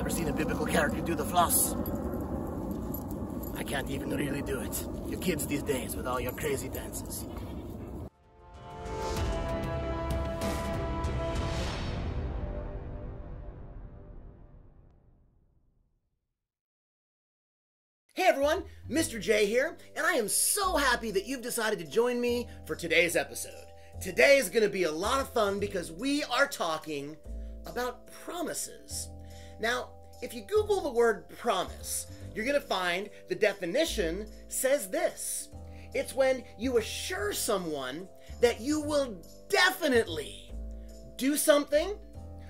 ever seen a biblical character do the floss? I can't even really do it. Your kids these days with all your crazy dances. Hey everyone, Mr. J here, and I am so happy that you've decided to join me for today's episode. Today is going to be a lot of fun because we are talking about promises. Now, if you Google the word promise, you're going to find the definition says this. It's when you assure someone that you will definitely do something,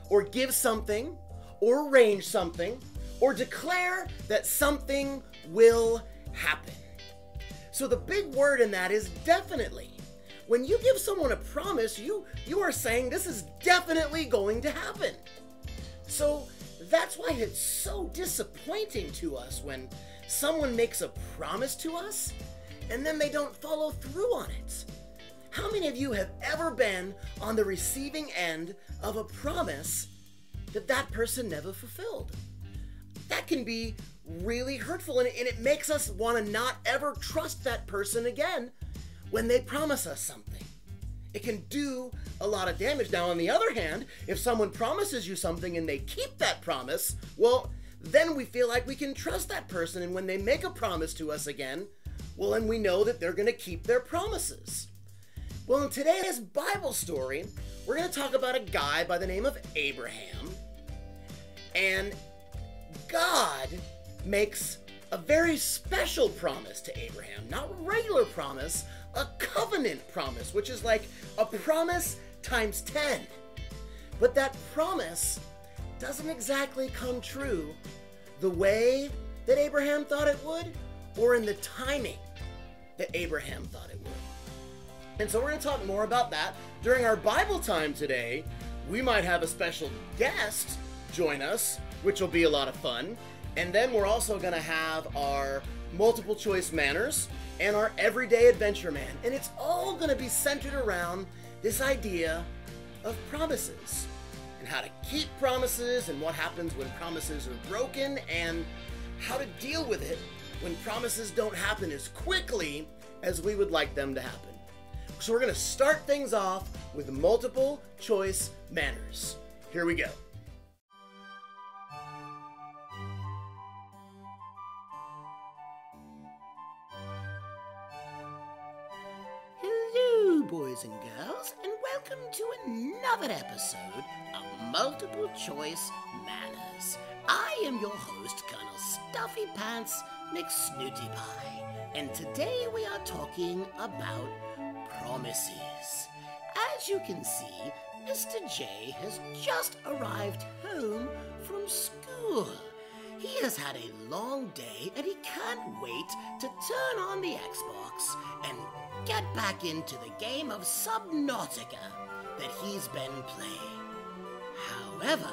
or give something, or arrange something, or declare that something will happen. So the big word in that is definitely. When you give someone a promise, you are saying this is definitely going to happen. So that's why it's so disappointing to us when someone makes a promise to us and then they don't follow through on it. How many of you have ever been on the receiving end of a promise that person never fulfilled? That can be really hurtful, and it makes us want to not ever trust that person again when they promise us something. It can do a lot of damage. Now, on the other hand, if someone promises you something and they keep that promise, well, then we feel like we can trust that person, and when they make a promise to us again, well, then we know that they're going to keep their promises. Well, in today's Bible story, we're going to talk about a guy by the name of Abraham, and God makes a very special promise to Abraham. Not a regular promise, a covenant promise, which is like a promise times 10. But that promise doesn't exactly come true the way that Abraham thought it would, or in the timing that Abraham thought it would. And so we're going to talk more about that during our Bible time today. We might have a special guest join us, which will be a lot of fun. And then we're also going to have our multiple choice manners and our everyday adventure man. And it's all going to be centered around this idea of promises and how to keep promises and what happens when promises are broken and how to deal with it when promises don't happen as quickly as we would like them to happen. So we're going to start things off with multiple choice manners. Here we go. Boys and girls, and welcome to another episode of Multiple Choice Manners. I am your host, Colonel StuffyPants McSnootiePie, and today we are talking about promises. As you can see, Mr. J has just arrived home from school. He has had a long day and he can't wait to turn on the Xbox and get back into the game of Subnautica that he's been playing. However,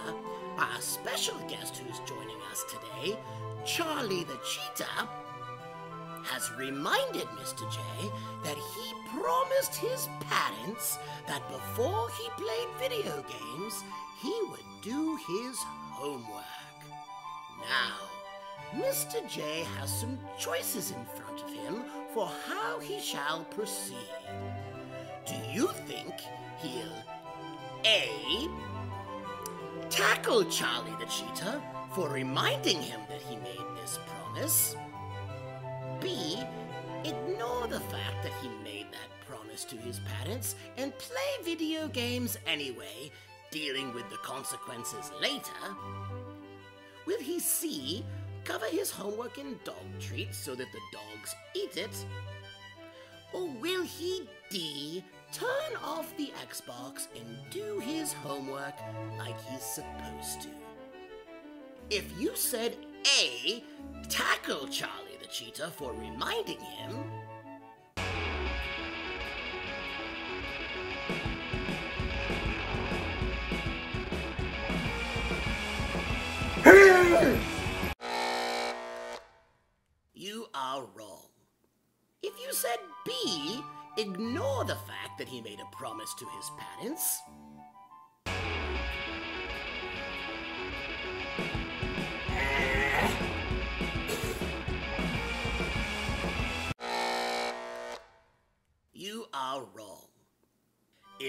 our special guest who's joining us today, Charlie the Cheetah, has reminded Mr. J that he promised his parents that before he played video games, he would do his homework. Now, Mr. J has some choices in front of him for how he shall proceed. Do you think he'll A. tackle Charlie the Cheetah for reminding him that he made this promise? B. ignore the fact that he made that promise to his parents and play video games anyway, dealing with the consequences later? Will he C. cover his homework in dog treats so that the dogs eat it? Or will he D. turn off the Xbox and do his homework like he's supposed to? If you said A. tackle Charlie the Cheetah for reminding him, you are wrong. If you said B, ignore the fact that he made a promise to his parents,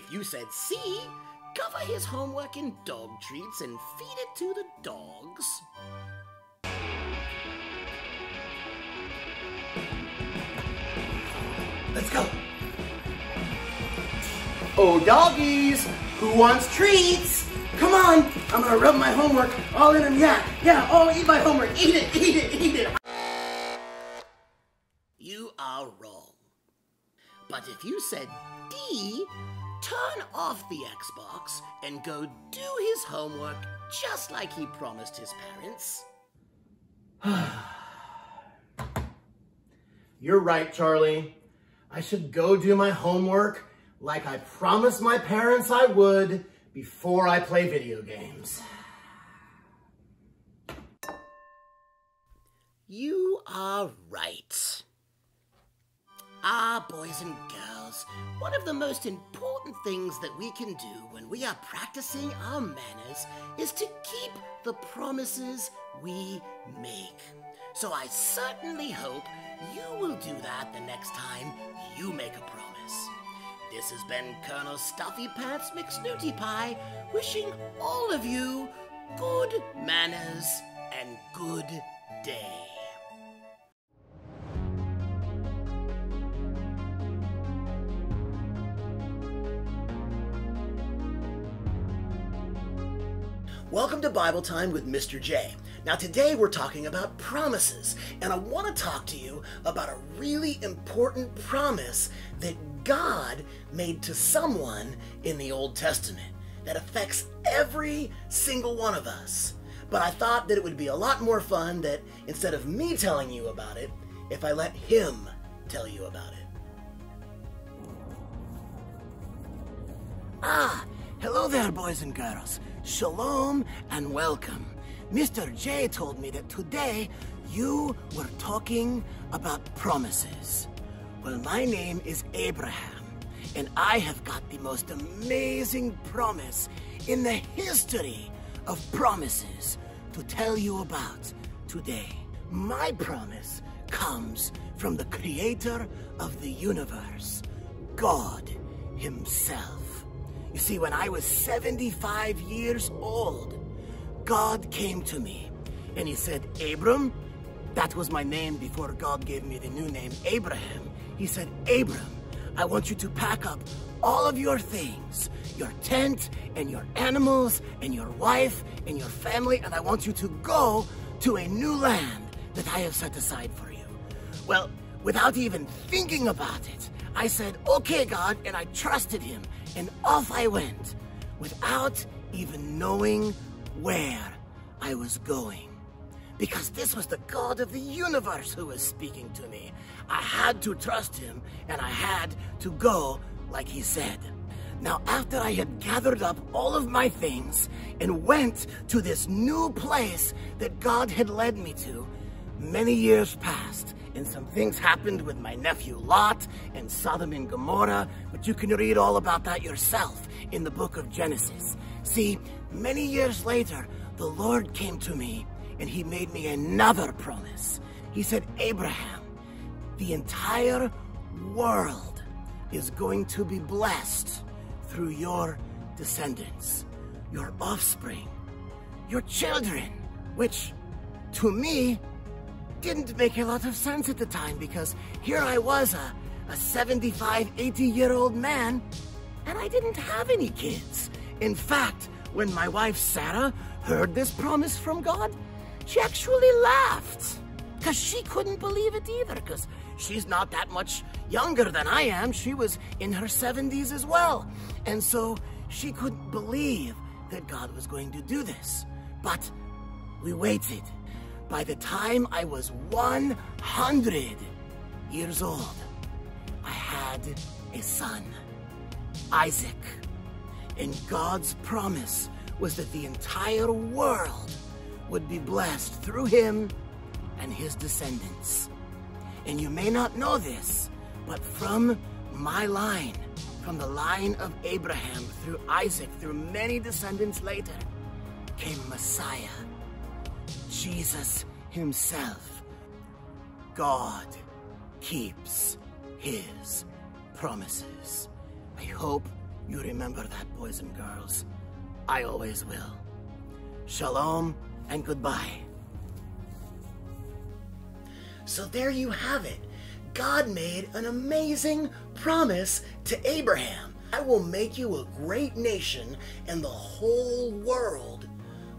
If you said C, cover his homework in dog treats and feed it to the dogs. Let's go. Oh, doggies, who wants treats? Come on, I'm gonna rub my homework all in them. Yeah, oh, eat my homework. Eat it. You are wrong. But if you said D, turn off the Xbox and go do his homework just like he promised his parents. You're right, Charlie. I should go do my homework like I promised my parents I would before I play video games. You are right. Boys and girls, one of the most important things that we can do when we are practicing our manners is to keep the promises we make. So I certainly hope you will do that the next time you make a promise. This has been Colonel StuffyPants McSnootiePie wishing all of you good manners and good day. Welcome to Bible Time with Mr. J. Now today we're talking about promises, and I want to talk to you about a really important promise that God made to someone in the Old Testament that affects every single one of us. But I thought that it would be a lot more fun that instead of me telling you about it, if I let him tell you about it. Hello there, boys and girls. Shalom and welcome. Mr. J told me that today you were talking about promises. Well, my name is Abraham, and I have got the most amazing promise in the history of promises to tell you about today. My promise comes from the creator of the universe, God himself. You see, when I was 75 years old, God came to me and he said, Abram, that was my name before God gave me the new name, Abraham. He said, Abram, I want you to pack up all of your things, your tent and your animals and your wife and your family, and I want you to go to a new land that I have set aside for you. Well, without even thinking about it, I said, okay, God, and I trusted him. And off I went, without even knowing where I was going. Because this was the God of the universe who was speaking to me. I had to trust him, and I had to go like he said. Now, after I had gathered up all of my things and went to this new place that God had led me to, many years passed. And some things happened with my nephew Lot and Sodom and Gomorrah, but you can read all about that yourself in the book of Genesis. See, many years later, the Lord came to me and he made me another promise. He said, Abraham, the entire world is going to be blessed through your descendants, your offspring, your children, which to me didn't make a lot of sense at the time, because here I was, a 75, 80-year-old man, and I didn't have any kids. In fact, when my wife Sarah heard this promise from God, she actually laughed, because she couldn't believe it either, because she's not that much younger than I am. She was in her 70s as well, and so she couldn't believe that God was going to do this. But we waited. By the time I was 100 years old, I had a son, Isaac. And God's promise was that the entire world would be blessed through him and his descendants. And you may not know this, but from my line, from the line of Abraham through Isaac, through many descendants later, came Messiah, Jesus himself. God keeps his promises. I hope You remember that, boys and girls. I always will. Shalom and goodbye. So there you have it. God made an amazing promise to Abraham. I will make you a great nation, and the whole world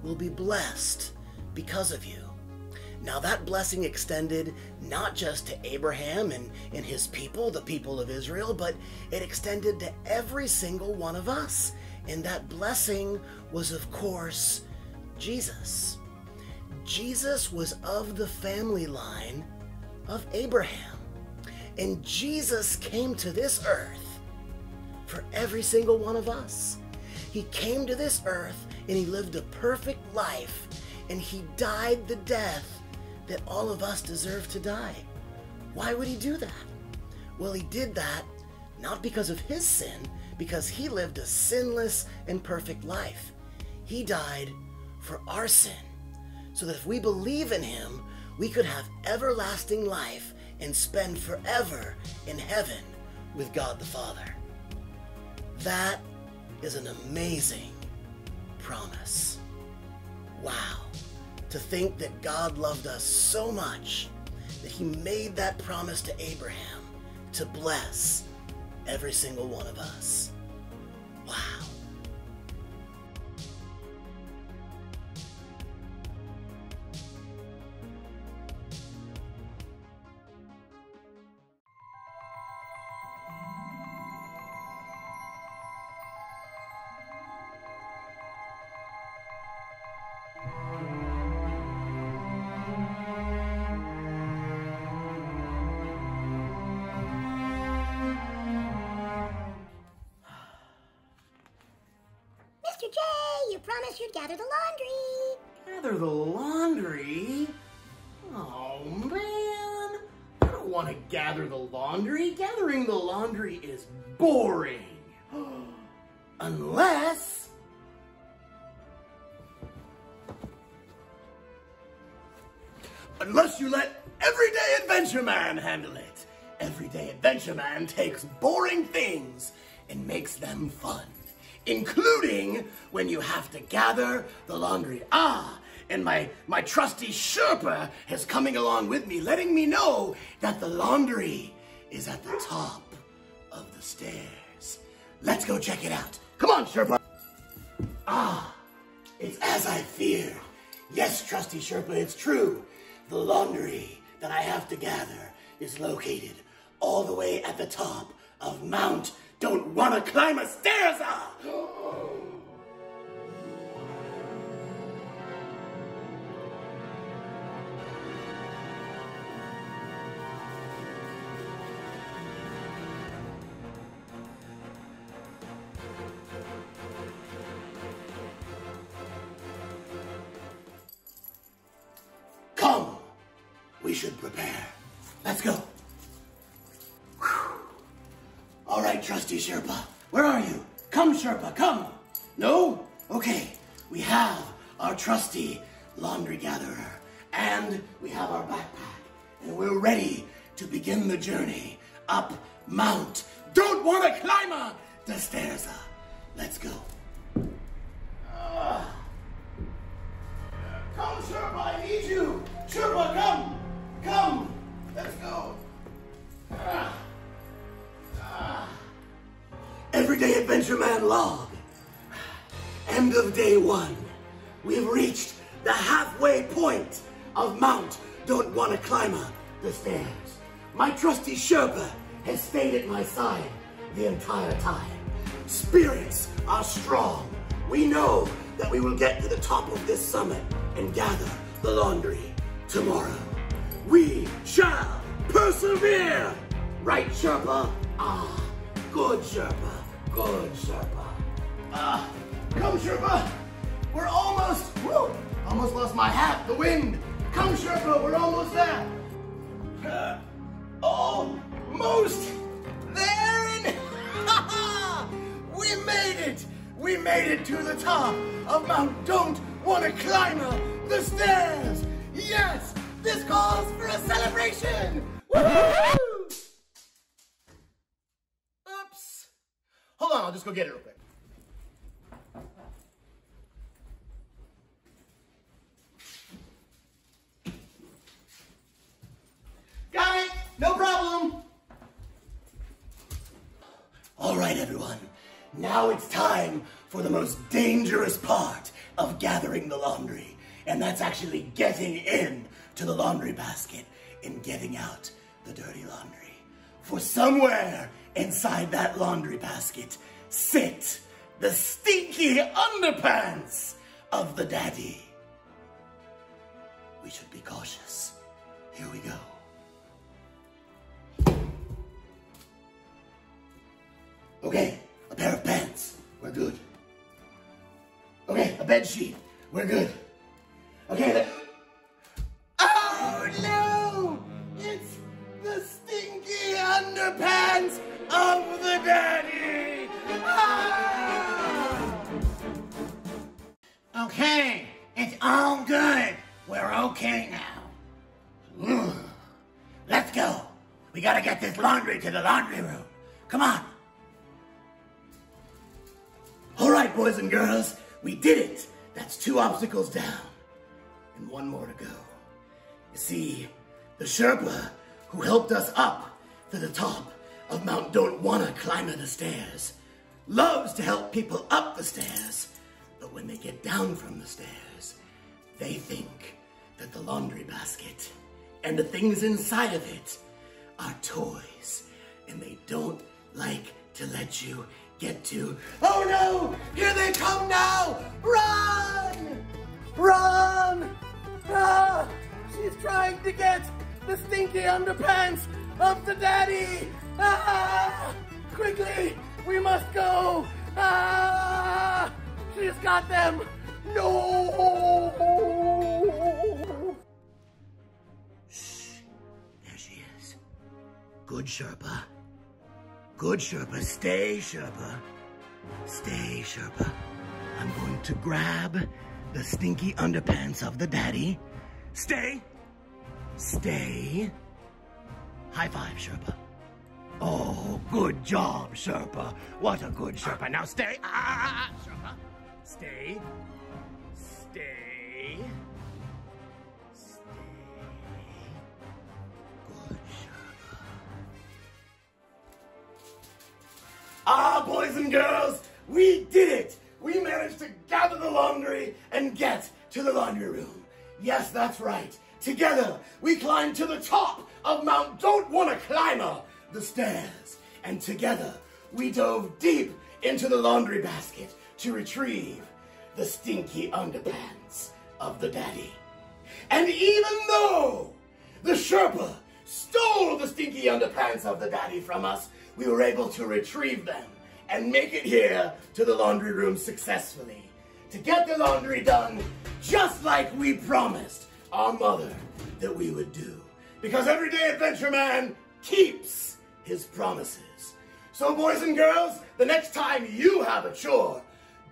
will be blessed because of you. Now that blessing extended not just to Abraham and his people, the people of Israel, but it extended to every single one of us. And that blessing was, of course, Jesus. Jesus was of the family line of Abraham. And Jesus came to this earth for every single one of us. He came to this earth and he lived a perfect life, and he died the death that all of us deserve to die. Why would he do that? Well, he did that not because of his sin, because he lived a sinless and perfect life. He died for our sin, so that if we believe in him, we could have everlasting life and spend forever in heaven with God the Father. That is an amazing promise. Wow. To think that God loved us so much that he made that promise to Abraham to bless every single one of us. Wow. Mr. J, you promised you'd gather the laundry. Gather the laundry? Oh, man. I don't want to gather the laundry. Gathering the laundry is boring. Unless you let Everyday Adventure Man handle it. Everyday Adventure Man takes boring things and makes them fun, including when you have to gather the laundry. And my trusty Sherpa is coming along with me, letting me know that the laundry is at the top of the stairs. Let's go check it out. Come on, Sherpa. It's as I feared. Yes, trusty Sherpa, it's true. The laundry that I have to gather is located all the way at the top of Mount Don't Wanna Climb a Stairs. Come, we should prepare. Let's go. Whew. All right, trusty Sherpa, where are you? Come, Sherpa, come. No? Okay, we have our trusty laundry gatherer, and we have our backpack, and we're ready to begin the journey up Mount Don't Wanna Climb the Stairs. Let's go. Come, Sherpa, I need you. Sherpa, come. Come. Let's go. Everyday Adventure Man log. End of day 1. We've reached the halfway point of Mount Don't Wanna Climb the Stairs. My trusty Sherpa has stayed at my side the entire time. Spirits are strong. We know that we will get to the top of this summit and gather the laundry tomorrow. We shall persevere! Right, Sherpa? Good, Sherpa. Good, Sherpa. Come, Sherpa. We're almost, almost lost my hat, the wind. Come, Sherpa, we're almost there. Almost there, and we made it. We made it to the top of Mount Don't Wanna Climb the Stairs. Yes, this calls for a celebration. Woo-hoo! Oops. Hold on. I'll just go get it real quick. Got it! No problem! All right, everyone. Now it's time for the most dangerous part of gathering the laundry. And that's actually getting in to the laundry basket and getting out the dirty laundry. For somewhere inside that laundry basket sit the stinky underpants of the daddy. We should be cautious. Here we go. Okay, a pair of pants. We're good. Okay, a bed sheet. We're good. Okay, oh no! It's the stinky underpants of the daddy! Ah! Okay, it's all good. We're okay now. Let's go. We gotta get this laundry to the laundry room. Come on. All right, boys and girls, we did it. That's 2 obstacles down and 1 more to go. You see, the Sherpa who helped us up to the top of Mount Don't Wanna Climb the Stairs loves to help people up the stairs, but when they get down from the stairs, they think that the laundry basket and the things inside of it are toys, and they don't like to let you get to. Oh no! Here they come now! Run! Run! Ah! She's trying to get the stinky underpants of the daddy! Ah! Quickly! We must go! Ah! She's got them! No! Shh! There she is. Good Sherpa. Good Sherpa. Stay, Sherpa. Stay, Sherpa. I'm going to grab the stinky underpants of the daddy. Stay. Stay. High five, Sherpa. Oh, good job, Sherpa. What a good Sherpa. Now stay. Ah, Sherpa. Stay. Stay. Stay. Good Sherpa. Ah, boys and girls, we did it. We managed to gather the laundry and get to the laundry room. Yes, that's right. Together, we climbed to the top of Mount Don't Wanna Climber the Stairs. And together, we dove deep into the laundry basket to retrieve the stinky underpants of the daddy. And even though the Sherpa stole the stinky underpants of the daddy from us, we were able to retrieve them and make it here to the laundry room successfully to get the laundry done just like we promised our mother that we would do. Because Everyday Adventure Man keeps his promises. So boys and girls, the next time you have a chore,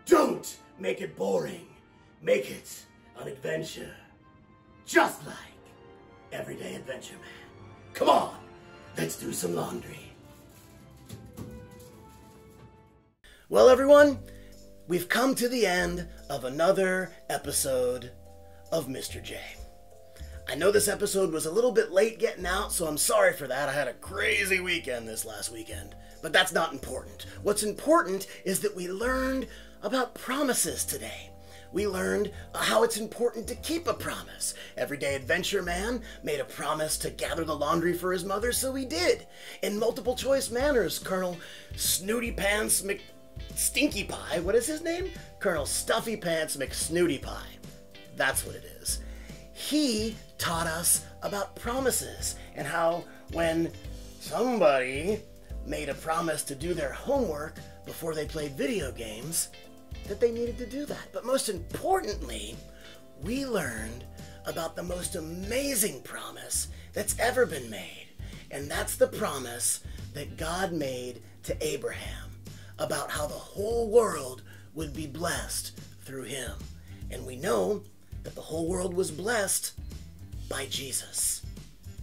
don't make it boring. Make it an adventure. Just like Everyday Adventure Man. Come on, let's do some laundry. Well, everyone, we've come to the end of another episode of Mr. J. I know this episode was a little bit late getting out, so I'm sorry for that. I had a crazy weekend this last weekend, but that's not important. What's important is that we learned about promises today. We learned how it's important to keep a promise. Everyday Adventure Man made a promise to gather the laundry for his mother, so he did. In multiple choice manners, Colonel StuffyPants McSnootiePie, what is his name? Colonel StuffyPants McSnootiePie. That's what it is. He taught us about promises and how when somebody made a promise to do their homework before they played video games, that they needed to do that. But most importantly, we learned about the most amazing promise that's ever been made. And that's the promise that God made to Abraham about how the whole world would be blessed through him. And we know that the whole world was blessed by Jesus.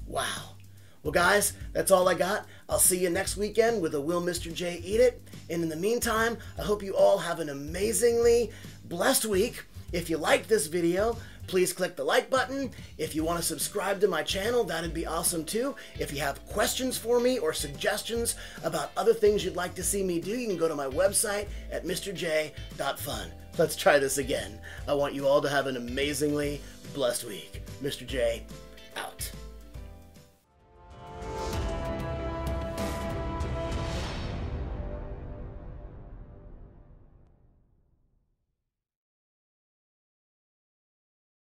Wow. Well, guys, that's all I got. I'll see you next weekend with a Will Mr. J Eat It? And in the meantime, I hope you all have an amazingly blessed week. If you liked this video, please click the like button. If you want to subscribe to my channel, that'd be awesome too. If you have questions for me or suggestions about other things you'd like to see me do, you can go to my website at mrj.fun. Let's try this again. I want you all to have an amazingly blessed week. Mr. J, out.